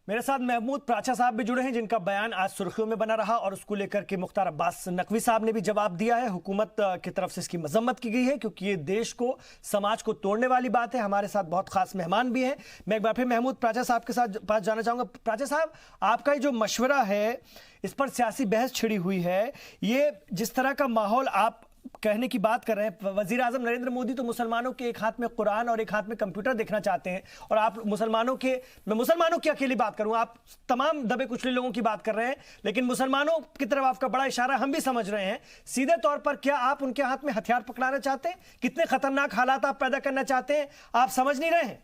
मेरे साथ महमूद प्राचा साहब भी जुड़े हैं, जिनका बयान आज सुर्खियों में बना रहा और उसको लेकर के मुख्तार अब्बास नकवी साहब ने भी जवाब दिया है। हुकूमत की तरफ से इसकी मजम्मत की गई है क्योंकि ये देश को, समाज को तोड़ने वाली बात है। हमारे साथ बहुत खास मेहमान भी हैं। मैं एक बार फिर महमूद प्राचा साहब के साथ पास जाना चाहूंगा। प्राचा साहब, आपका ये जो मशवरा है, इस पर सियासी बहस छिड़ी हुई है। ये जिस तरह का माहौल आप कहने की बात कर रहे हैं, वजीर आजम नरेंद्र मोदी तो मुसलमानों के एक हाथ में कुरान और एक हाथ में कंप्यूटर देखना चाहते हैं, और आप मैं मुसलमानों की अकेली बात करूं, आप तमाम दबे कुचले लोगों की बात कर रहे हैं, लेकिन मुसलमानों की तरफ आपका बड़ा इशारा हम भी समझ रहे हैं। सीधे तौर पर क्या आप उनके हाथ में हथियार पकड़ाना चाहते हैं? कितने खतरनाक हालात आप पैदा करना चाहते हैं, आप समझ नहीं रहे हैं?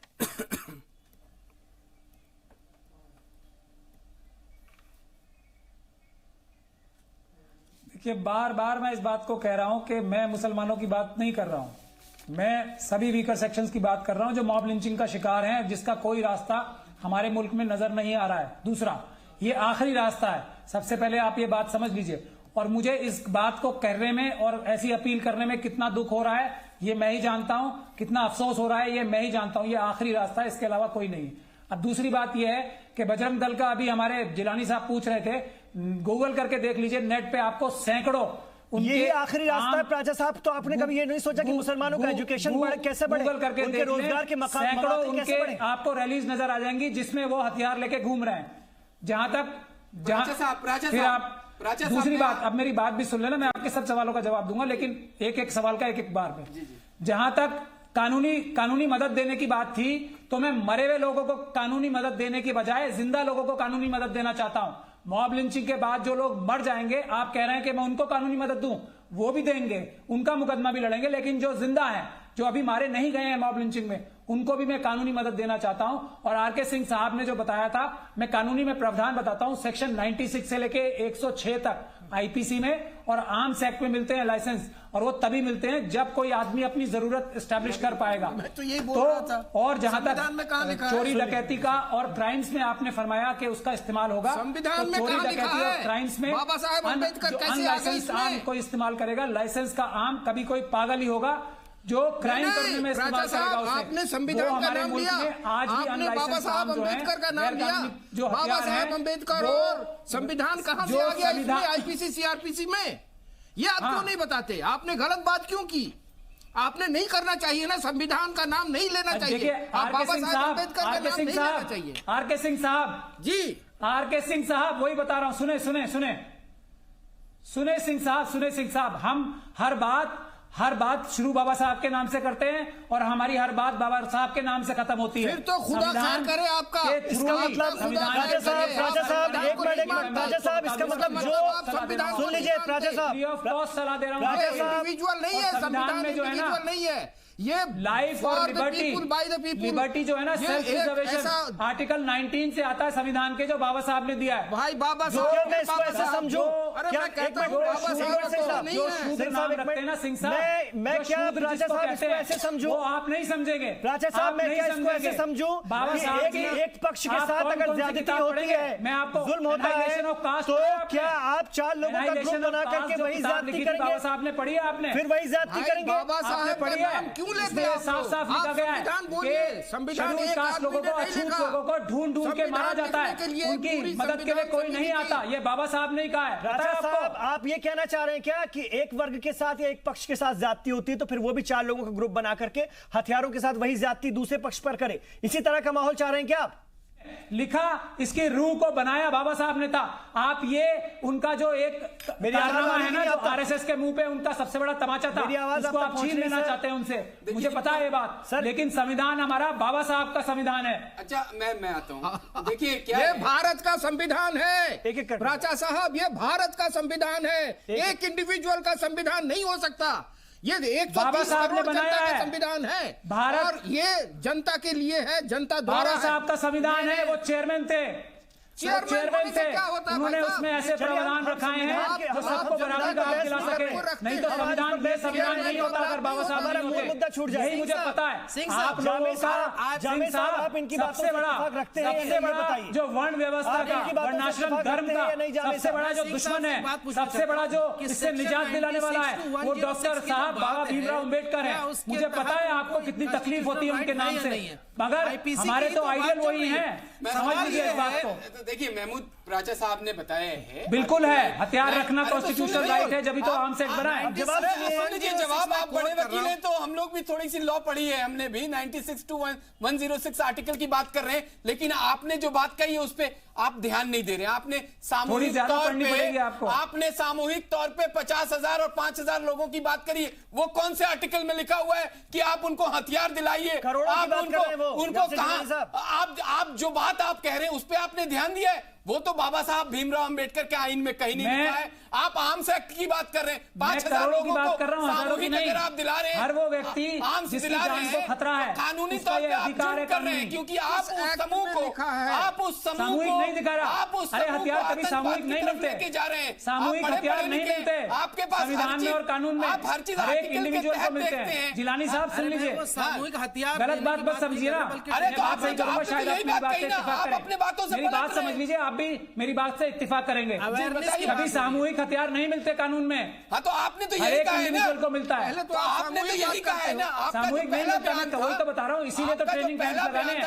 कि बार बार मैं इस बात को कह रहा हूं कि मैं मुसलमानों की बात नहीं कर रहा हूं, मैं सभी वीकर सेक्शंस की बात कर रहा हूं जो मॉब लिंचिंग का शिकार हैं, जिसका कोई रास्ता हमारे मुल्क में नजर नहीं आ रहा है। दूसरा, ये आखिरी रास्ता है। सबसे पहले आप ये बात समझ लीजिए, और मुझे इस बात को कहने में और ऐसी अपील करने में कितना दुख हो रहा है ये मैं ही जानता हूं, कितना अफसोस हो रहा है ये मैं ही जानता हूं। ये आखिरी रास्ता है, इसके अलावा कोई नहीं। अब दूसरी बात यह है कि बजरंग दल का, अभी हमारे जिलानी साहब पूछ रहे थे, गूगल करके देख लीजिए, नेट पे आपको सैकड़ों ये आखिरी रास्ता है। प्राचा साहब, तो आपने कभी ये नहीं सोचा कि मुसलमानों का एजुकेशन कैसे बढ़े, गूगल करके उनके रोजगार के सैकड़ों उनके आपको रैलीज नजर आ जाएंगी जिसमें वो हथियार लेके घूम रहे हैं। जहां तक फिर आप दूसरी बात, अब मेरी बात भी सुन लेना, मैं आपके सब सवालों का जवाब दूंगा, लेकिन एक एक सवाल का एक एक बार में। जहां तक कानूनी मदद देने की बात थी, तो मैं मरे हुए लोगों को कानूनी मदद देने की बजाय जिंदा लोगों को कानूनी मदद देना चाहता हूं। मॉब लिंचिंग के बाद जो लोग मर जाएंगे, आप कह रहे हैं कि मैं उनको कानूनी मदद दूं, वो भी देंगे, उनका मुकदमा भी लड़ेंगे, लेकिन जो जिंदा हैं, जो अभी मारे नहीं गए हैं मॉब लिंचिंग में, उनको भी मैं कानूनी मदद देना चाहता हूं। और आरके सिंह साहब ने जो बताया था, मैं कानूनी में प्रावधान बताता हूं, सेक्शन 96 से लेके 106 तक आईपीसी में और आर्म्स एक्ट में मिलते हैं लाइसेंस, और वो तभी मिलते हैं जब कोई आदमी अपनी जरूरत एस्टैब्लिश कर पाएगा। तो यही बोल रहा था। और जहां तक चोरी डकैती का और क्राइम्स में आपने फरमाया कि उसका इस्तेमाल होगा, संविधान में चोरी डकैती और क्राइम्स में बाबा साहेब अम्बेडकर कैसे आ गए इसमें? आर्म कोई इस्तेमाल करेगा, लाइसेंस का आर्म कभी कोई पागल ही होगा जो क्राइम करने में इस्तेमाल करेगा उसे। आपने संविधान का नाम लिया, आपने बाबा साहब अम्बेडकर का नाम लिया, बाबा साहेब अम्बेडकर और संविधान कहां से आ गया इसमें, आईपीसी सीआरपीसी में? ये आप क्यों नहीं बताते? आपने गलत बात क्यों की? आपने नहीं करना चाहिए ना, संविधान का नाम नहीं लेना चाहिए, आप बाबा साहेब अम्बेडकर का नाम नहीं लेना चाहिए। आरके सिंह साहब जी, आरके सिंह साहब, वही बता रहा हूं, सुने सिंह साहब, हम हर बात शुरू बाबा साहब के नाम से करते हैं और हमारी हर बात बाबा साहब के नाम से खत्म होती है। फिर तो खुदा खैर करे आपका। इसका मतलब प्राचा साहब, एक मिनट, प्राचा साहब, इसका मतलब जो सुन लीजिए प्राचा साहब, सलाह दे रहा हूं, इंडिविजुअल नहीं है संविधान में, जो है ना, नहीं है ये लाइफ और लिबर्टी जो है ना, सेल्फ रिजर्वेशन आर्टिकल 19 से आता है संविधान के, जो बाबा साहब ने दिया है। भाई बाबा साहब, मैं इसको ऐसे समझूं, क्या एक मिनट, मैं क्या प्राचा साहब इसको ऐसे समझूं? वो आप नहीं समझेंगे प्राचा साहब, मैं क्या इसको ऐसे समझूं? बाबा साहब एक पक्ष के साथ अगर ज्यादती होती है, मैं आपको जुल्म होता है, तो क्या आप 4 लोगों का ग्रुप बना करके वही ज्यादती करेंगे? बाबा साहब ने पढ़ी है, आपने फिर वही ज्यादती करेंगे? बाबा साहब पढ़ी है, क्यों लेते हैं? साफ लिखा गया है कि संविधान लोगों को, अछूत लोगों को ढूंढ के मारा जाता है, उनकी मदद के लिए कोई नहीं आता। ये बाबा साहब ने कहा है। राजा साहब, आप ये कहना चाह रहे हैं क्या कि एक वर्ग के साथ या एक पक्ष के साथ ज्यादती होती है तो फिर वो भी 4 लोगों का ग्रुप बना करके हथियारों के साथ वही ज्यादती दूसरे पक्ष पर करे? इसी तरह का माहौल चाह रहे हैं क्या आप? लिखा, इसकी रूह को बनाया बाबा साहब ने था। आप ये उनका जो एक कारनामा है ना, जो आरएसएस के मुंह पे उनका सबसे बड़ा तमाचा था, उसको आप छीन लेना चाहते हैं उनसे, मुझे पता है ये बात, लेकिन संविधान हमारा बाबा साहब का संविधान है। अच्छा, मैं आता हूँ। देखिए क्या ये भारत का संविधान है एक प्राचा साहब, ये भारत का संविधान है, एक इंडिविजुअल का संविधान नहीं हो सकता। ये 130 करोड़ जनता का संविधान है भारत, और ये जनता के लिए है, जनता द्वारा। बाबा साहब का संविधान है, वो चेयरमैन थे, चेयरमैन थे, उन्होंने उसमें ऐसे प्रावधान रखाए हैं जो सबको बराबरी का हक दिला सके। नहीं तो संविधान ये संविधान नहीं होता अगर बाबा साहब नहीं होते। यही मुझे पता है। आप लोगों का सबसे बड़ा जो वर्ण व्यवस्था का, वर्णाश्रम धर्म का सबसे बड़ा जो दुश्मन है, सबसे बड़ा जो इससे निजात दिलाने वाला है, वो डॉक्टर साहब बाबा भीमराव अम्बेडकर है। मुझे पता है आपको कितनी तकलीफ होती है उनके नाम से, मगर हमारे तो आइडियल वही हैं। समझ लीजिए इस बात को। देखिए महमूद प्राचा साहब ने बताया है, बिल्कुल है, हथियार रखना कॉन्स्टिट्यूशनल राइट है, जब तो आर्म्स एक्ट बना है। जवाब आप बड़े वकील हैं तो हम लोग भी थोड़ी सी लॉ पढ़ी है, हमने भी 96 to 106 आर्टिकल की बात कर रहे हैं, लेकिन आपने जो बात कही है उस पे आप ध्यान नहीं दे रहे हैं। आपने सामूहिक तौर पे 50,000 और 5,000 लोगों की बात करी है। वो कौन से आर्टिकल में लिखा हुआ है कि आप उनको हथियार दिलाइए? आप उनको कहां, आप जो बात आप कह रहे हैं उस पे आपने ध्यान दिया है? वो तो बाबा साहब भीमराव अंबेडकर के आईन में कहीं नहीं लिखा है। आप आर्म्स एक्ट की बात कर रहे हैं, 5,000 लोगों को सामूहिक अगर आप दिला रहे हैं, हर वो व्यक्ति जिसकी जान को खतरा है, कानूनी तौर पे आप जुर्म कर रहे हैं, क्योंकि आप उस समूह को नहीं दिखा रहा। आप उस अरे हथियार कभी सामूहिक नहीं मिलते, लेके जा रहे हैं। सामूहिक हथियार नहीं मिलते आपके पास संविधान में और कानून में, आप हर चीज हर एक इंडिविजुअल को मिलते हैं। जिलानी साहब सुन लीजिए, सामूहिक हथियार गलत बात मत समझिए ना। अरे तो आप सही करूंगा, शायद आप मेरी बात से इत्तेफाक करें। अपने बातों से मेरी बात समझ लीजिए, आप भी मेरी बात से इत्तेफाक करेंगे। कभी सामूहिक हथियार नहीं मिलते कानून में। हाँ तो आपने तो हर यही एक कहा है ना, इंडिविजुअल को मिलता है। तो आपने तो यही कहा है ना, सामूहिक नहीं मिलता, मैं वही तो बता रहा हूँ, इसीलिए तो ट्रेनिंग कैंप लगाने हैं।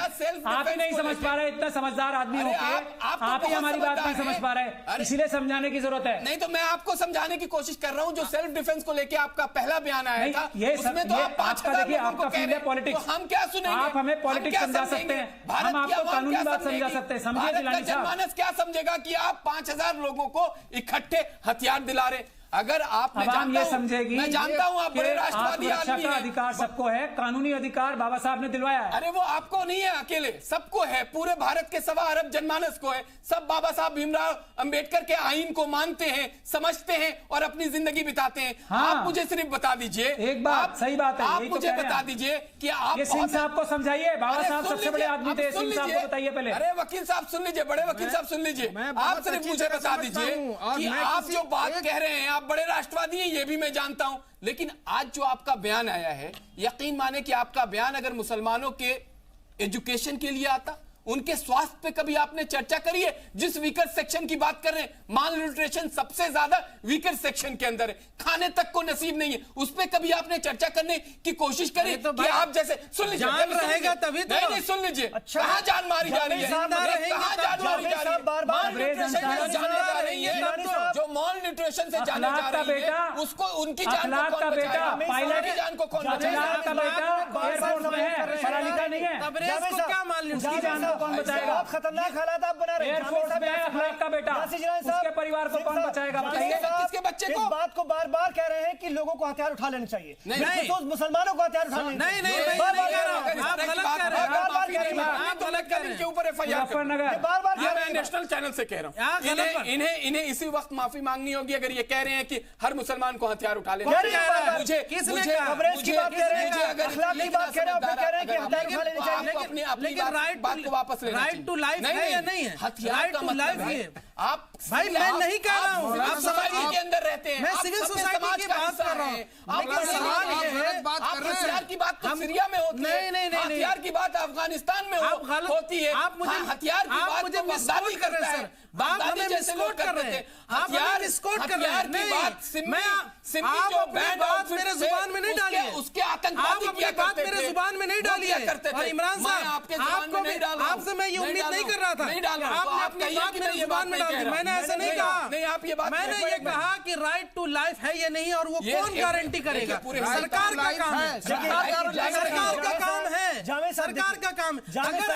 आप ही नहीं समझ पा रहे, इतना समझदार आदमी होके आप ही हमारी बात नहीं समझ पा रहे, इसीलिए समझाने की जरूरत है। नहीं तो मैं आपको समझाने की कोशिश कर रहा हूँ। जो सेल्फ डिफेंस को लेके आपका पहला बयान आया था, उसमें तो आप 5,000 देखिए, आपका फील्ड है पॉलिटिक्स। हम क्या सुनेंगे? आप हमें पॉलिटिक्स समझा सकते हैं, हम आपको कानूनी बात समझा सकते हैं। समझिए जिलानी साहब, जनमानस क्या समझेगा कि आप 5,000 लोगों को इकट्ठे हथियार दिला रहे? अगर आप ये समझेगी, मैं जानता हूं आप बड़े राष्ट्रवादी आदमी हैं। अधिकार सबको है, कानूनी अधिकार बाबा साहब ने दिलवाया है। अरे वो आपको नहीं है अकेले, सबको है, पूरे भारत के 1.25 अरब जनमानस को है। सब बाबा साहब भीमराव अंबेडकर के आईन को मानते हैं, समझते हैं और अपनी जिंदगी बिताते हैं। हाँ। आप मुझे सिर्फ बता दीजिए, एक बात सही बात है, आप मुझे बता दीजिए कि आप सिंह साहब को समझाइए। बाबा साहब सबसे बड़े आदमी थे, सिंह साहब को बताइए पहले। अरे वकील साहब सुन लीजिए, बड़े वकील साहब सुन लीजिए, आप सिर्फ मुझे बता दीजिए कि आप जो बात कह रहे हैं, आप बड़े राष्ट्रवादी, ये भी मैं जानता हूं, लेकिन आज जो आपका बयान आया है, यकीन माने कि आपका बयान अगर मुसलमानों के एजुकेशन के लिए आता, उनके स्वास्थ्य पे कभी आपने चर्चा करी है? जिस वीकर सेक्शन की बात कर रहे हैं, माल न्यूट्रिशन सबसे ज्यादा वीकर सेक्शन के अंदर है, खाने तक को नसीब नहीं है, उस पे कभी आपने चर्चा करने की कोशिश करी? तो कि आप जैसे सुन लीजिए, जान रहेगा तभी तो। नहीं सुन लीजिए, कहां जान मारी जा रही है, कहां जान मारी जा रही है? माल न्यूट्रिशन से जाने जा रही है, जो माल न्यूट्रिशन से जाने जा रही है, उसको उनकी जान को कौन बचाएगा? पायलट की जान को कौन बचाएगा? का बेटा एयरफोर्स में है, पढ़ा लिखा नहीं है, क्या माल न्यूट्रिशन कौन बचाएगा? आप खतरनाक हालात आप बना रहे हैं। एयरफोर्स में है अखलाक का बेटा, उसके परिवार को कौन बचाएगा? बताइए। किसके बच्चे को? इस बात को बार बार कह रहे हैं कि लोगों को हथियार उठा लेने चाहिए, नहीं मुसलमानों को हथियार उठा लेने नहीं नहीं आप गलत कह रहे हैं, आप गलत कर रहे हैं। के ऊपर एफआईआर बार बार मैं नेशनल चैनल से कह रहा हूँ, इन्हें इसी वक्त माफी मांगनी होगी अगर ये कह रहे हैं कि हर मुसलमान को हथियार उठा लेना। राइट टू लाइफ है या नहीं है? हथियार का मतलब है आप भाई मैं नहीं कह रहा हूँ, आप सोसाइटी के अंदर रहते हैं, मैं सिविल सोसाइटी की बात कर रहा हूँ, लेकिन सवाल ये है, आप हथियार की बात तो सीरिया में होती है, नहीं हथियार की बात अफगानिस्तान में होती है, आप मुझे हथियार की बात मुझे मिसकोट कर रहे हैं, आप हमें मिसकोट कर रहे हैं, आप हमें मिसकोट कर रहे हैं। नहीं, आप अपनी बात मेरे जुबान में नहीं डालिए, उसके आतंकवादी अपनी बात मेरे जुबान में नहीं डालिए। और इमरान साहब आपसे मैं ये उम्मीद नहीं कर रहा था, आपने अपनी बात मेरे जुबान में डाल दी। मैंने ऐसा नहीं कहा, नहीं आप ये बात, मैंने ये कहा कि राइट टू लाइफ है या नहीं, और वो कौन गारंटी करेगा? सरकार का काम है, सरकार का काम है, सरकार का काम। अगर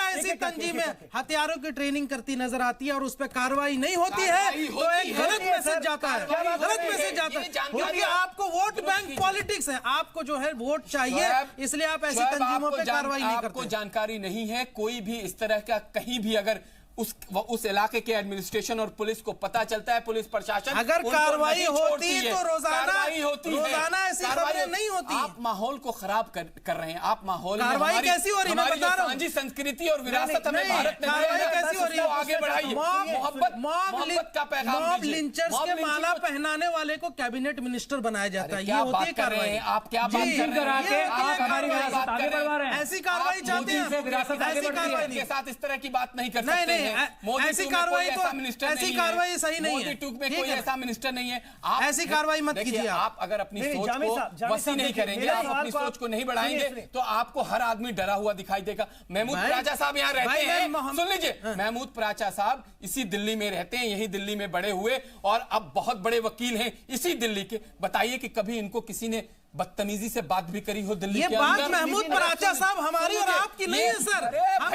ऐसी तंजीमें हथियारों की ट्रेनिंग करती नजर आती है और उस पर कार्रवाई नहीं होती है, तो एक गलत मैसेज जाता है, गलत मैसेज जाता है, क्योंकि आपको वोट बैंक पॉलिटिक्स है, आपको जो है वोट चाहिए, इसलिए आप ऐसी तंजीमों पर कार्रवाई नहीं करते। आपको जानकारी नहीं है, कोई भी इस तरह का कहीं भी अगर उस इलाके के एडमिनिस्ट्रेशन और पुलिस को पता चलता है, पुलिस प्रशासन अगर कार्रवाई होती है तो रोजाना ऐसी खबरें नहीं होती। आप माहौल को खराब कर रहे हैं। आप माहौल कार्रवाई कैसी हो रही है मैं बता रहा हूं। साझी संस्कृति और विरासत हमें भारत में कैसी हो रही है, आगे बढ़ाइए। मोहब्बत का पैगाम मॉब लिंचर्स के माला पहनाने वाले को कैबिनेट मिनिस्टर बनाया जाता है, ये होती है कार्रवाई। आप क्या बात कर रहे हैं? आप हमारी विरासत आगे बढ़वा रहे हैं। ऐसी कार्रवाई चाहते हैं, ऐसी कार्रवाई के साथ इस तरह की बात नहीं कर सकते हैं। ऐसी कार्रवाई ऐसी कार्रवाई सही नहीं है। मोदी टूक में कोई ऐसा मिनिस्टर नहीं है। आप ऐसी कार्रवाई मत कीजिए। आप अगर अपनी सोच को वसी नहीं करेंगे, आप अपनी सोच को नहीं बढ़ाएंगे तो आपको हर आदमी डरा हुआ दिखाई देगा। महमूद प्राचा साहब यहाँ रहते हैं, सुन लीजिए, महमूद प्राचा साहब इसी दिल्ली में रहते हैं, यही दिल्ली में बड़े हुए और अब बहुत बड़े वकील हैं इसी दिल्ली के। बताइए कि कभी इनको किसी ने बदतमीजी से बात भी करी हो दिल्ली के अंदर? ये बात महमूद प्राचा साहब हमारी और आपकी नहीं है सर। हम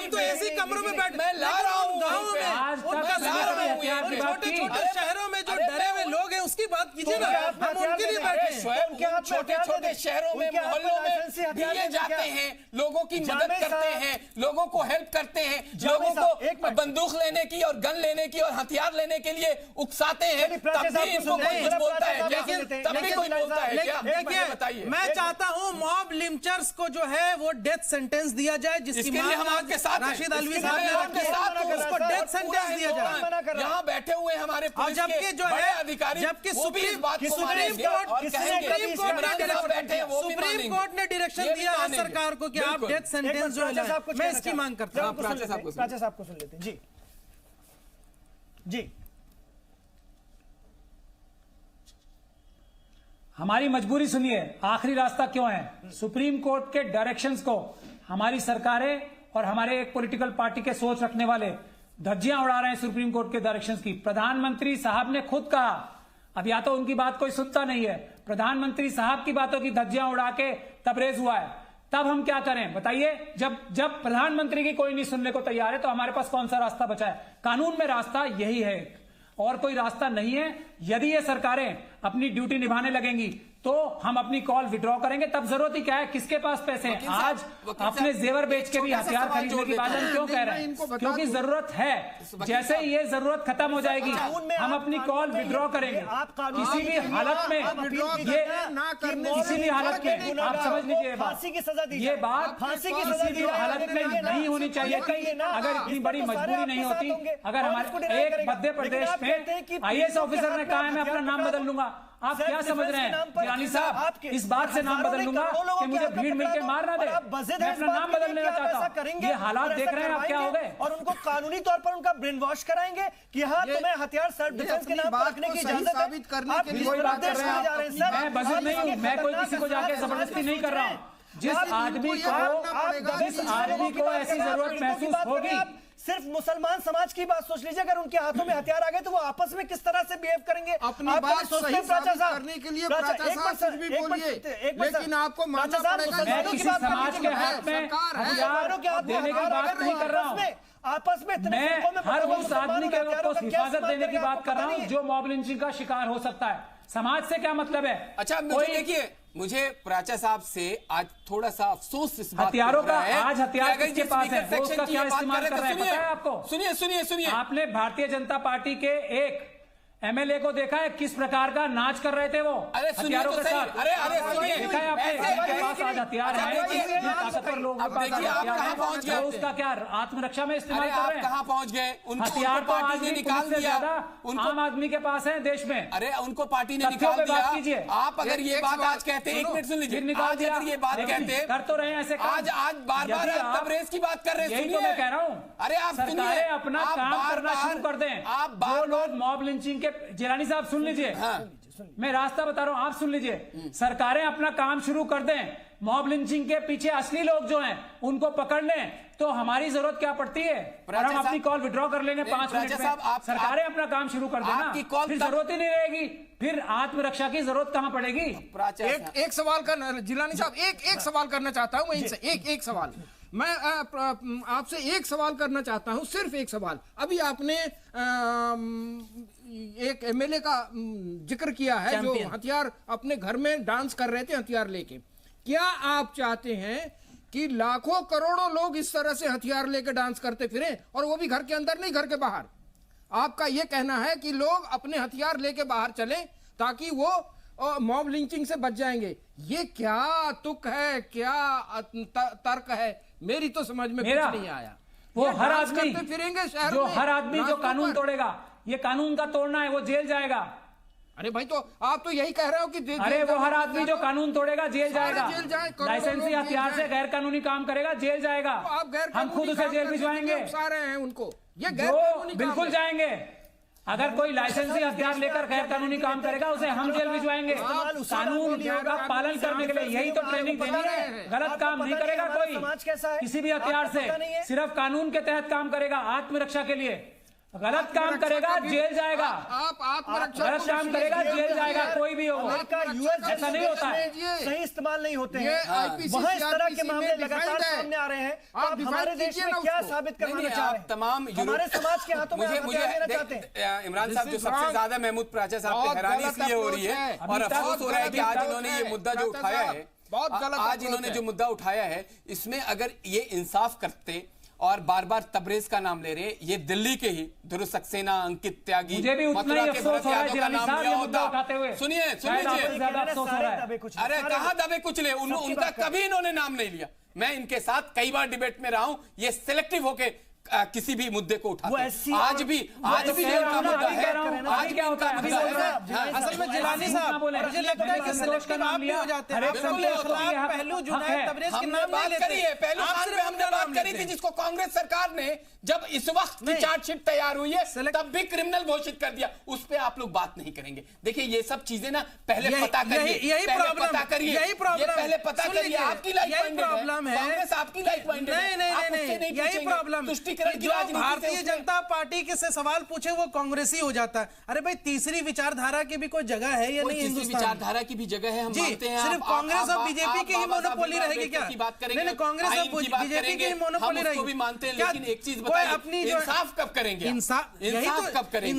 तो ऐसी कमरों में बैठे, मैं ला रहा हूं गाँव में, छोटे छोटे शहरों में जो डरे हुए लोग हैं उसकी बात कीजिए ना। हम उनके लिए बैठे, छोटे छोटे शहरों में, मोहल्लों में दिए जाते हैं, लोगों की मदद करते हैं, लोगों को हेल्प करते हैं, लोगों को बंदूक लेने की और गन लेने की और हथियार लेने के लिए उकसाते हैं। तब भी इनको कोई कुछ बोलता है क्या? तब भी कोई बोलता है क्या? देखिए, मैं चाहता हूं मॉब लिंचर्स को जो है वो डेथ सेंटेंस दिया जाए, जिसकी मांग हम आपके साथ राशिद अलवी साहब ने रखी है, उसको डेथ सेंटेंस दिया जाए। यहाँ बैठे हुए हमारे पुलिस के बड़े अधिकारी, जबकि सुप्रीम कोर्ट ने डायरेक्शन दिया है सरकार को कि आप डेथ सेंटेंस जो है, मैं इसकी मांग करता हूँ। प्राचा साहब को सुन लेते हैं। जी जी, हमारी मजबूरी सुनिए, आखिरी रास्ता क्यों है? सुप्रीम कोर्ट के डायरेक्शंस को हमारी सरकारें और हमारे एक पॉलिटिकल पार्टी के सोच रखने वाले धज्जियां उड़ा रहे हैं सुप्रीम कोर्ट के डायरेक्शंस की। प्रधानमंत्री साहब ने खुद कहा, अब या तो उनकी बात कोई सुनता नहीं है, प्रधानमंत्री साहब की बातों की धज्जियां उड़ा के तबरेज हुआ है। तब हम क्या करें बताइए? जब प्रधानमंत्री की कोई नहीं सुनने को तैयार है तो हमारे पास कौन सा रास्ता बचा है? कानून में रास्ता यही है और कोई रास्ता नहीं है। यदि ये सरकारें अपनी ड्यूटी निभाने लगेंगी तो हम अपनी कॉल विड्रॉ करेंगे। तब जरूरत ही क्या है? किसके पास पैसे हैं? आज अपने जेवर बेच के भी हथियार खरीदने की बात हम क्यों कह रहे हैं? क्योंकि जरूरत है। जैसे ये जरूरत खत्म हो जाएगी हम अपनी कॉल विड्रॉ करेंगे। किसी भी हालत में किसी भी हालत में आप समझ लीजिए ये बात किसी भी हालत में नहीं होनी चाहिए थी। अगर इतनी बड़ी मजबूरी नहीं होती, अगर हमारे एक मध्य प्रदेश में IAS ऑफिसर ने कहा है मैं अपना नाम बदल लूंगा, आप क्या समझ रहे हैं जिलानी साहब? इस बात से नाम बदल लूंगा कि मुझे भीड़ मिलकर मार ना दे, मैं अपना नाम बदल लेना चाहता हूं। ये हालात देख रहे हैं आप क्या हो गए? और उनको कानूनी तौर पर उनका ब्रेन वॉश कराएंगे कि हाँ तुम्हें हथियार सेल्फ डिफेंस के नाम पर रखने की इजाजत है। आप कोई बात कर रहे हैं? मैं बजट नहीं हूँ, मैं कोई किसी को जाके जबरदस्ती नहीं कर रहा हूँ। जिस आदमी को ऐसी जरूरत महसूस होगी, सिर्फ मुसलमान समाज की बात सोच लीजिए, अगर उनके हाथों में हथियार आ गए तो वो आपस में किस तरह से बिहेव करेंगे? अपनी बात सही साबित करने के लिए प्राचा साहब कुछ भी बोलिए, लेकिन आपको मानना पड़ेगा मैं किसी समाज के हाथ में हथियार देने की बात नहीं कर रहा हूँ। आपस में मैं हर उस आदमी को हिफाजत देने की बात कर रहा हूँ जो मॉब लिंचिंग का शिकार हो सकता है। समाज से क्या मतलब है? अच्छा देखिए, मुझे प्राचा साहब से आज थोड़ा सा अफसोस इस बात हथियारों का, आज हथियार किसके पास है, वो उसका क्या इस्तेमाल कर रहे हैं पता है आपको? सुनिए आपने भारतीय जनता पार्टी के एक MLA को देखा है किस प्रकार का नाच कर रहे थे वो हथियारों के साथ? सुनिए, देखा है आपने? जिनके पास आज हथियार है, ताकतवर लोग उसका क्या आत्मरक्षा में इस्तेमाल कर रहे हैं? कहाँ पहुंच गए? हथियार पार्टी ने निकाल दिया, आम आदमी के पास है देश में। अरे उनको पार्टी ने निकाल दिया। आप अगर ये बात आज कहते, एक मिनट सुन लीजिए, निकाल दिया, ये बात कहते कर तो रहे हैं ऐसे आज बार तबरेज की बात कर रहे हैं। यही तो मैं कह रहा हूँ, अरे आप सरकारें अपना काम करना शुरू कर दें। आप जो लोग मॉब लिंचिंग के, जिलानी साहब सुन लीजिए, मैं रास्ता बता रहा हूं, आप सुन लीजिए। सरकारें अपना काम शुरू कर दें, मॉब लिंचिंग के पीछे असली लोग जो हैं उनको पकड़ लें, तो हमारी जरूरत क्या पड़ती है? और हम अपनी कॉल विड्रॉ कर लेंगे 5 मिनट में। सरकारें अपना काम शुरू कर देना, फिर जरूरत ही नहीं रहेगी, फिर आत्मरक्षा की जरूरत कहां पड़ेगी? एक सवाल करना, जिलानी साहब एक सवाल करना चाहता हूं मैं इनसे, एक सवाल मैं आपसे एक सवाल करना चाहता हूं, सिर्फ एक सवाल। अभी आपने एक MLA का जिक्र किया है जो हथियार अपने घर में डांस कर रहे थे हथियार लेके। क्या आप चाहते हैं कि लाखों करोड़ों लोग इस तरह से हथियार लेकर डांस करते फिरे, और वो भी घर के अंदर नहीं, घर के बाहर। आपका ये कहना है कि लोग अपने हथियार लेके बाहर चले ताकि वो मॉब लिंचिंग से बच जाएंगे। ये क्या तुक है, क्या तर्क है? मेरी तो समझ में कुछ नहीं आया। वो हर आदमी फिरेंगे शहर जो में, हर आदमी जो कानून तोड़ेगा, ये कानून का तोड़ना है, वो जेल जाएगा। अरे भाई, तो आप तो यही कह रहे हो कि अरे वो हर आदमी जो कानून तोड़ेगा जेल जाएगा, लाइसेंसी लोग हथियार से गैर कानूनी काम करेगा जेल जाएगा। आप गैर हम खुद उसे जेल भिजवाएंगे, उकसा रहे हैं उनको। ये गैर जो कानूनी बिल्कुल जाएंगे। अगर कोई लाइसेंसी हथियार लेकर गैर कानूनी काम करेगा, उसे हम जेल भिजवाएंगे। कानून का पालन करने के लिए यही तो ट्रेनिंग देनी है। गलत काम नहीं करेगा कोई किसी भी हथियार से, सिर्फ कानून के तहत काम करेगा, आत्मरक्षा के लिए। गलत काम करेगा जेल जाएगा। आप आत्मरक्षा गलत काम करेगा जेल जाएगा, कोई भी हो। ऐसा नहीं होता है, सही इस्तेमाल नहीं होते हैं। वहाँ इस तरह के मामले लगातार सामने आ रहे हैं। आप हमारे देश में क्या साबित करवाना चाह रहे हैं? तमाम हमारे समाज के हाथों में इमरान साहब, जो सबसे ज्यादा महमूद प्राचा साहब की हैरानी इसलिए हो रही है और अफसोस हो रहा है कि आज इन्होंने ये मुद्दा जो उठाया है, आज इन्होंने जो मुद्दा उठाया है, इसमें अगर ये इंसाफ करते और बार बार तबरेज का नाम ले रहे, ये दिल्ली के ही ध्रुव सक्सेना, अंकित त्यागी, मुझे भी उतना ही अफसोस हो रहा है जिलानी साहब ये मुद्दा उठाते हुए। सुनिए, अरे कहां दबे कुचले, उनका कभी इन्होंने नाम नहीं लिया। मैं इनके साथ कई बार डिबेट में रहा हूं, ये सिलेक्टिव होके किसी भी मुद्दे को उठाते हैं। आज भी ये उनका मुद्दा है। आज क्या होता है असल में जिलानी साहब, मुझे लगता है कि सिलेक्टिव आप भी हो जाते हैं। पहलू जुनैद तबरेज के नाम बात करी है, पहलू खान पे हमने बात करी थी, जिसको कांग्रेस सरकार ने जब इस वक्त की चार्जशीट तैयार हुई है तब भी क्रिमिनल घोषित कर दिया। उस पे आप लोग बात नहीं करेंगे। देखिए ये सब चीजें ना पहले पता करिए, पहले पता करिए, पहले पता करिए। आपकी लाइफ प्रॉब्लम है, कांग्रेस आपकी लाइफ नहीं, यही प्रॉब्लम। भारतीय जनता पार्टी के से सवाल पूछे वो कांग्रेसी हो जाता है। अरे भाई, तीसरी विचारधारा की भी कोई जगह है या नहीं? हिंदुस्तान विचारधारा की भी जगह है, हम मानते हैं। सिर्फ कांग्रेस और बीजेपी की ही मोनोपोली रहेगी क्या? नहीं, कांग्रेस और बीजेपी की ही मोनोपोली रहेगी। भी मानते हैं, लेकिन एक चीज बताइए, अपनी इंसाफ कब करेंगे? इंसाफ कब करेंगे?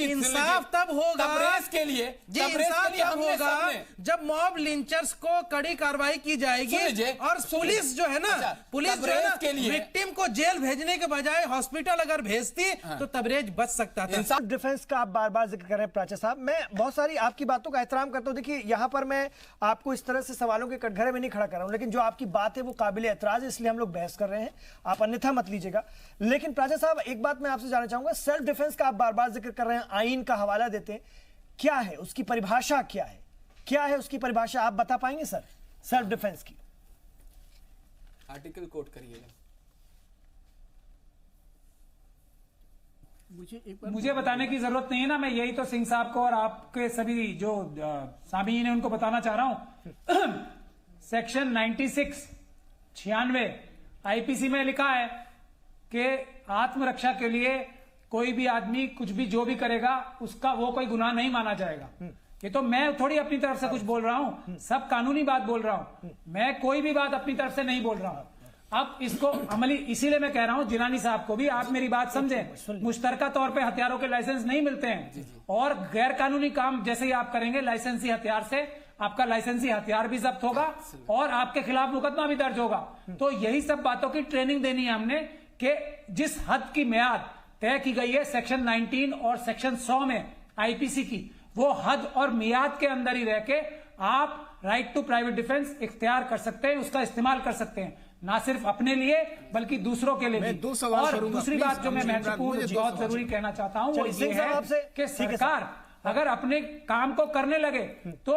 इंसाफ तब होगा, तबरेज के लिए तब होगा जब मॉब लिंचर्स को कड़ी कार्रवाई की जाएगी और पुलिस जो है ना, पुलिस जो है ना, विक्टिम को जेल भेजने के बजाय हॉस्पिटल अगर भेजती तो तबरेज बच सकता था। सेल्फ डिफेंस का आप बार बार जिक्र कर रहे हैं प्राचा साहब, मैं बहुत सारी आपकी बातों का एहतराम करता हूं। देखिए यहां पर मैं आपको इस तरह से सवालों के कटघरे में नहीं खड़ा कर रहा हूं, लेकिन जो आपकी बात है वो काबिल एतराज है, इसलिए हम लोग बहस कर रहे हैं, आप अन्यथा मत लीजिएगा। लेकिन प्राचा साहब, एक बात मैं आपसे जानना चाहूंगा, सेल्फ डिफेंस का आप बार बार जिक्र कर रहे हैं, आईन का हवाला देते हैं, क्या है उसकी परिभाषा? क्या है उसकी परिभाषा? आप बता पाएंगे सर सेल्फ डिफेंस की? आर्टिकल कोट करिएगा। मुझे बताने की जरूरत नहीं है ना, मैं यही तो सिंह साहब को और आपके सभी जो सामीन है उनको बताना चाह रहा हूं। सेक्शन 96 आईपीसी में लिखा है कि आत्मरक्षा के लिए कोई भी आदमी कुछ भी जो भी करेगा उसका वो कोई गुनाह नहीं माना जाएगा। ये तो मैं थोड़ी अपनी तरफ से कुछ बोल रहा हूं, सब कानूनी बात बोल रहा हूं, मैं कोई भी बात अपनी तरफ से नहीं बोल रहा हूं। अब इसको अमली, इसीलिए मैं कह रहा हूं जिलानी साहब को भी, आप मेरी बात समझें। मुश्तरका तौर पे हथियारों के लाइसेंस नहीं मिलते हैं और गैर कानूनी काम जैसे ही आप करेंगे लाइसेंसी हथियार से, आपका लाइसेंसी हथियार भी जब्त होगा और आपके खिलाफ मुकदमा भी दर्ज होगा। तो यही सब बातों की ट्रेनिंग देनी है हमने कि जिस हद की म्याद तय की गई है सेक्शन 19 और सेक्शन 100 में आईपीसी की, वो हद और मियाद के अंदर ही रह के आप राइट टू प्राइवेट डिफेंस इख्तियार कर सकते हैं, उसका इस्तेमाल कर सकते हैं, ना सिर्फ अपने लिए बल्कि दूसरों के लिए भी। और दूसरी बात जो मैं महत्वपूर्ण बहुत जरूरी कहना चाहता हूं वो ये है कि सरकार अगर अपने काम को करने लगे तो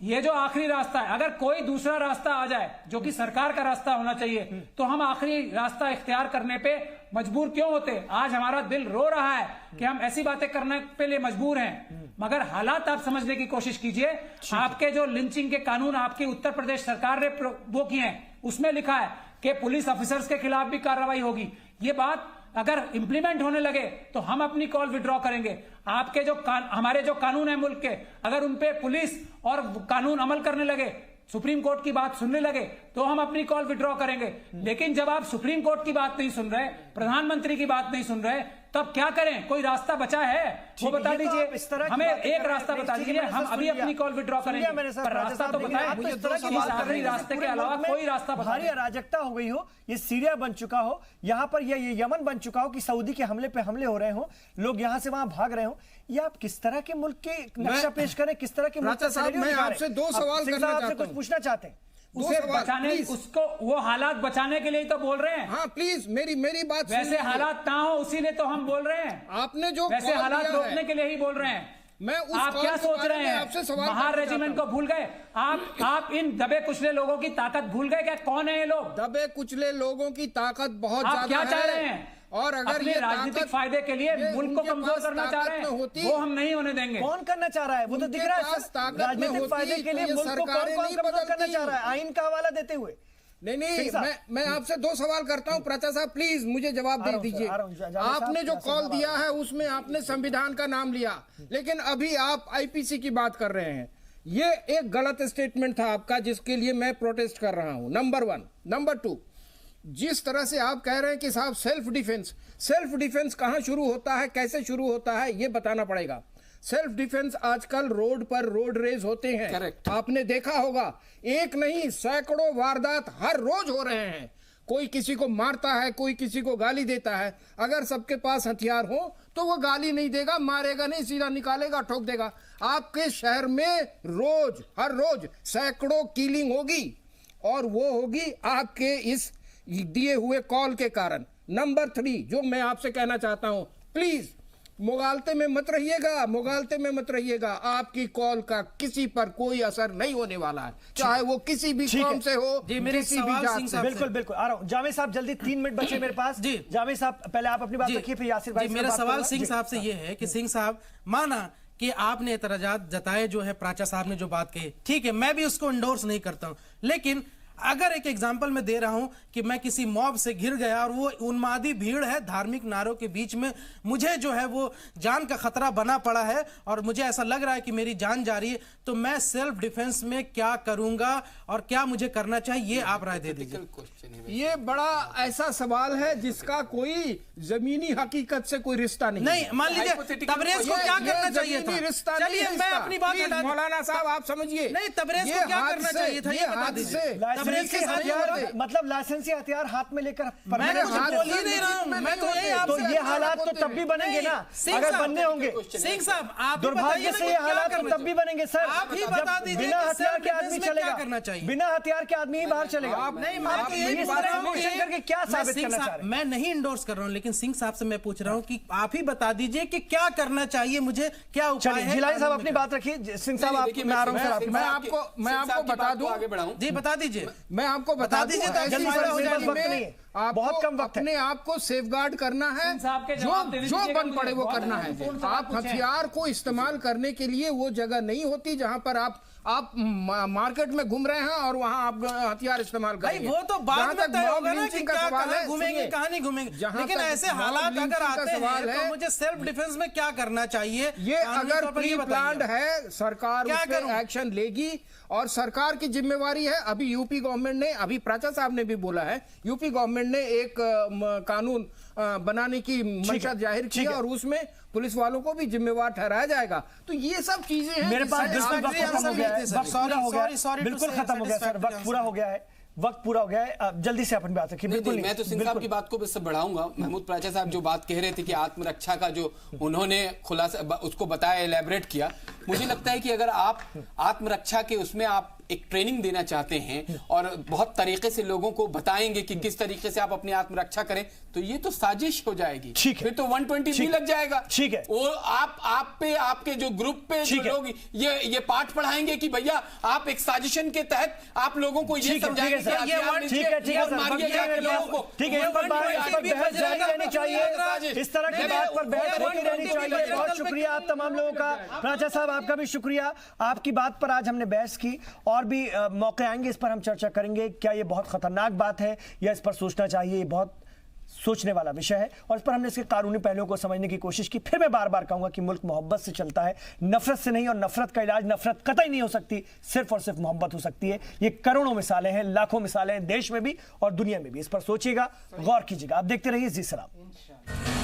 ये जो आखिरी रास्ता है, अगर कोई दूसरा रास्ता आ जाए जो कि सरकार का रास्ता होना चाहिए, तो हम आखिरी रास्ता इख्तियार करने पे मजबूर क्यों होते? आज हमारा दिल रो रहा है कि हम ऐसी बातें करने पे लिए मजबूर हैं, मगर हालात आप समझने की कोशिश कीजिए। आपके जो लिंचिंग के कानून आपकी उत्तर प्रदेश सरकार ने वो किए हैं, उसमें लिखा है कि पुलिस ऑफिसर्स के खिलाफ भी कार्रवाई होगी। ये बात अगर इंप्लीमेंट होने लगे तो हम अपनी कॉल विड्रॉ करेंगे। आपके जो हमारे जो कानून है मुल्क के, अगर उन पे पुलिस और कानून अमल करने लगे, सुप्रीम कोर्ट की बात सुनने लगे, तो हम अपनी कॉल विड्रॉ करेंगे। लेकिन जब आप सुप्रीम कोर्ट की बात नहीं सुन रहे, प्रधानमंत्री की बात नहीं सुन रहे, तब क्या करें? कोई रास्ता बचा है वो बता दीजिए, हमें एक रास्ता बता दीजिए, हम अभी अपनी कॉल विड्रॉ करेंगे, पर रास्ता तो बताएं। आखिरी रास्ते के अलावा कोई रास्ता बता। भारी अराजकता हो गई हो, ये सीरिया बन चुका हो, यहाँ पर ये यमन बन चुका हो कि सऊदी के हमले पे हमले हो रहे हो, लोग यहाँ से वहां भाग रहे हो, ये आप किस तरह के मुल्क के नक्शा पेश करें, किस तरह के मुल्क साहब, मैं आपसे 2 सवाल करना चाहता हूं। कुछ पूछना चाहते हैं? उसे बचाने, उसको वो हालात बचाने के लिए तो बोल रहे हैं। हाँ प्लीज मेरी बात, वैसे हालात ना हो उसीलिए तो हम बोल रहे हैं। आपने जो वैसे हालात रोकने के लिए ही बोल रहे हैं। मैं उस आप क्या सोच रहे हैं? महार रेजिमेंट को भूल गए आप इन दबे कुचले लोगों की ताकत भूल गए क्या? कौन है ये लोग? दबे कुचले लोगों की ताकत बहुत ज्यादा है। आप क्या चाह रहे हैं? और अगर ये राजनीतिक फायदे के लिए मुल्क को कमजोर करना चाह रहे हैं, वो हम नहीं होने देंगे। कौन करना चाह रहा है? वो तो दिख रहा है, राजनीतिक फायदे के लिए मुल्क को कौन कमजोर करना चाह रहा है, आइन का हवाला देते हुए। नहीं, मैं आपसे 2 सवाल करता हूं। प्रचा साहब प्लीज मुझे जवाब दे दीजिए। आपने जो कॉल दिया है उसमें आपने संविधान का नाम लिया, लेकिन अभी आप आईपीसी की बात कर रहे हैं। ये एक गलत स्टेटमेंट था आपका, जिसके लिए मैं प्रोटेस्ट कर रहा हूं, नंबर 1। नंबर 2, जिस तरह से आप कह रहे हैं कि साहब सेल्फ डिफेंस कहां शुरू होता है, कैसे शुरू होता है, ये बताना पड़ेगा। सेल्फ डिफेंस आजकल रोड पर रोड रेज होते हैं। करेक्ट। आपने देखा होगा, एक नहीं सैकड़ों वारदात हर रोज हो रहे हैं। कोई किसी को मारता है, कोई किसी को गाली देता है। अगर सबके पास हथियार हो तो वो गाली नहीं देगा, मारेगा नहीं, सीधा निकालेगा, ठोक देगा। आपके शहर में हर रोज सैकड़ों किलिंग होगी, और वो होगी आपके इस दिए हुए कॉल के कारण। नंबर 3 जो मैं आपसे कहना चाहता हूं, प्लीज मुगालते में मत रहिएगा। आपकी कॉल का किसी पर कोई असर नहीं होने वाला है, चाहे वो किसी भी कौम से हो, किसी भी जात से। बिल्कुल आ रहा हूं। जावेद साहब जल्दी, 3 मिनट बचे मेरे पास। जी जावेद साहब पहले आप अपनी बात रखिए, फिर यासिर भाई। मेरा सवाल सिंह साहब से ये है कि सिंह साहब, माना कि आपने एतराजात जताए जो है, प्राचा साहब ने जो बात कही, ठीक है, मैं भी उसको इंडोर्स नहीं करता हूं, लेकिन अगर एक एग्जांपल मैं दे रहा हूं कि मैं किसी मॉब से घिर गया और वो उन्मादी भीड़ है, धार्मिक नारों के बीच में मुझे जो है वो जान का खतरा बना पड़ा है और मुझे ऐसा लग रहा है कि मेरी जान जा रही है, तो मैं सेल्फ डिफेंस में क्या करूंगा और क्या मुझे करना चाहिए, ये आप राय दे दीजिए। ये बड़ा ऐसा सवाल है जिसका कोई जमीनी हकीकत से कोई रिश्ता नहीं। मान लीजिए तबरेज को क्या करना चाहिए था? रिश्ता चलिए मैं अपनी बात हटा, मौलाना साहब आप समझिए। नहीं, तबरेज को क्या करना चाहिए था, ये बता दीजिए। मतलब लाइसेंसी हथियार हाथ में लेकर, मैं बोल ही नहीं रहा हूं, मैं तो यही तो ये हालात तो तब भी बनेंगे ना, अगर बनने होंगे। सिंह साहब आप दुर्भाग्य से ये हालात तो तब भी बनेंगे सर। आप ही बता दीजिए, बिना हथियार के आदमी चलेगा, करना चाहिए, बिना हथियार के आदमी ही बाहर चलेगा। क्या साबित करना चाह रहे हैं? मैं नहीं इंडोर्स कर रहा हूं, लेकिन सिंह साहब से मैं पूछ रहा हूं कि आप ही बता दीजिए कि क्या करना चाहिए मुझे, क्या उपाय है। जिलानी साहब अपनी बात रखिए। सिंह साहब मैं आपको बता दूं, आगे बढ़ाऊं जी बता दीजिए, मैं आपको बता दीजिए, बहुत कम वक्त अपने आप को सेफगार्ड करना है, जो बन पड़े वो करना है। आप हथियार को इस्तेमाल करने के लिए वो जगह नहीं होती जहां पर आप मार्केट में घूम रहे हैं और वहां आप हथियार इस्तेमाल करेंगे। वो तो बाद में तय होगा ना कि क्या कहां घूमेंगे कहां नहीं घूमेंगे, लेकिन ऐसे हालात अगर आते हैं तो मुझे सेल्फ डिफेंस में क्या करना चाहिए, ये अगर प्री प्लान्ड है, सरकार उस पर एक्शन लेगी और सरकार की जिम्मेवारी है। अभी यूपी गवर्नमेंट ने, अभी प्राचा साहब ने भी बोला है, यूपी गवर्नमेंट ने एक कानून बनाने की मंशा जाहिर की और उसमें पुलिस वालों को भी जिम्मेवार ठहराया जाएगा। तो ये सब चीजें हैं। मेरे पास बिल्कुल खत्म हो गया है, बिल्कुल खत्म हो गया सर, वक्त पूरा हो गया है, वक्त पूरा हो गया है। जल्दी से अपन बात रखिए। बिल्कुल मैं तो सिंह साहब की बात को बस बढ़ाऊंगा। महमूद प्राचा साहब जो बात कह रहे थे कि आत्मरक्षा का जो उन्होंने खुलासा उसको बताया, एलैबोरेट किया, मुझे लगता है कि अगर आप आत्मरक्षा के उसमें आप एक ट्रेनिंग देना चाहते हैं और बहुत तरीके से लोगों को बताएंगे कि किस तरीके से आप अपनी आत्मरक्षा करें, तो ये तो साजिश हो जाएगी। ठीक है, फिर तो 120 भी लग जाएगा। ठीक है, वो आप पे, आपके जो ग्रुप पे जो लोग ये पाठ पढ़ाएंगे कि भैया आप एक साजिशन के तहत आप लोगों को ये समझाएंगे कि ठीक है, बहस जारी रहनी चाहिए, इस तरह की बात पर बहस होती रहनी चाहिए। बहुत शुक्रिया आप तमाम लोगों का। प्राचा साहब आपका भी शुक्रिया, आपकी बात पर आज हमने बहस की और भी मौके आएंगे, इस पर हम चर्चा करेंगे। क्या ये बहुत खतरनाक बात है या इस पर सोचना चाहिए? बहुत सोचने वाला विषय है और इस पर हमने इसके कानूनी पहलुओं को समझने की कोशिश की। फिर मैं बार बार कहूंगा कि मुल्क मोहब्बत से चलता है, नफरत से नहीं, और नफरत का इलाज नफरत कतई नहीं हो सकती, सिर्फ और सिर्फ मोहब्बत हो सकती है। ये करोड़ों मिसालें हैं, लाखों मिसालें हैं, देश में भी और दुनिया में भी। इस पर सोचिएगा, गौर कीजिएगा। आप देखते रहिए जी सलाम।